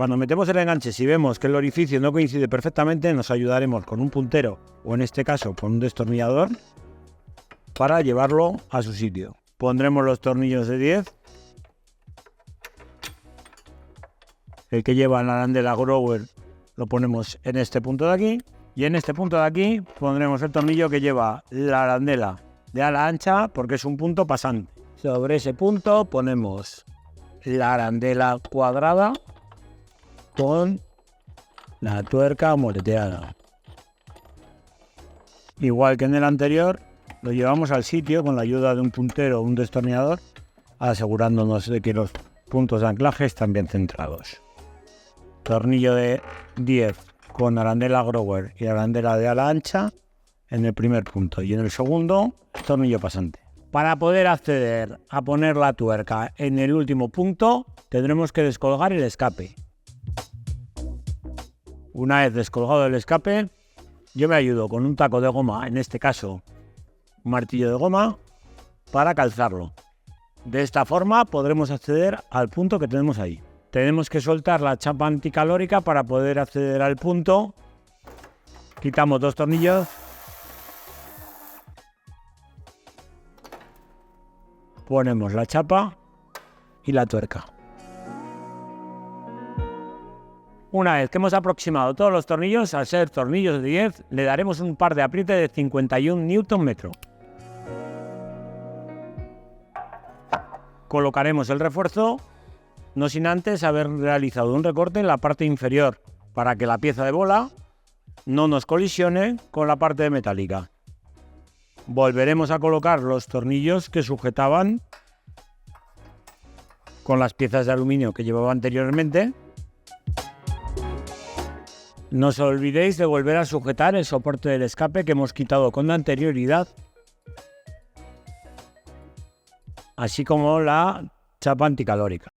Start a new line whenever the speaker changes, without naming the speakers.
Cuando metemos el enganche, si vemos que el orificio no coincide perfectamente, nos ayudaremos con un puntero o en este caso con un destornillador para llevarlo a su sitio. Pondremos los tornillos de 10. El que lleva la arandela grower lo ponemos en este punto de aquí. Y en este punto de aquí pondremos el tornillo que lleva la arandela de ala ancha porque es un punto pasante. Sobre ese punto ponemos la arandela cuadrada con la tuerca moleteada. Igual que en el anterior, lo llevamos al sitio con la ayuda de un puntero o un destornillador, asegurándonos de que los puntos de anclaje están bien centrados. Tornillo de 10 con arandela grower y arandela de ala ancha en el primer punto y en el segundo tornillo pasante. Para poder acceder a poner la tuerca en el último punto tendremos que descolgar el escape. Una vez descolgado el escape, yo me ayudo con un taco de goma, en este caso un martillo de goma, para calzarlo. De esta forma podremos acceder al punto que tenemos ahí. Tenemos que soltar la chapa anticalórica para poder acceder al punto. Quitamos 2 tornillos. Ponemos la chapa y la tuerca. Una vez que hemos aproximado todos los tornillos, al ser tornillos de 10, le daremos un par de apriete de 51 Nm. Colocaremos el refuerzo, no sin antes haber realizado un recorte en la parte inferior para que la pieza de bola no nos colisione con la parte metálica. Volveremos a colocar los tornillos que sujetaban con las piezas de aluminio que llevaba anteriormente. No os olvidéis de volver a sujetar el soporte del escape que hemos quitado con anterioridad, así como la chapa anticalórica.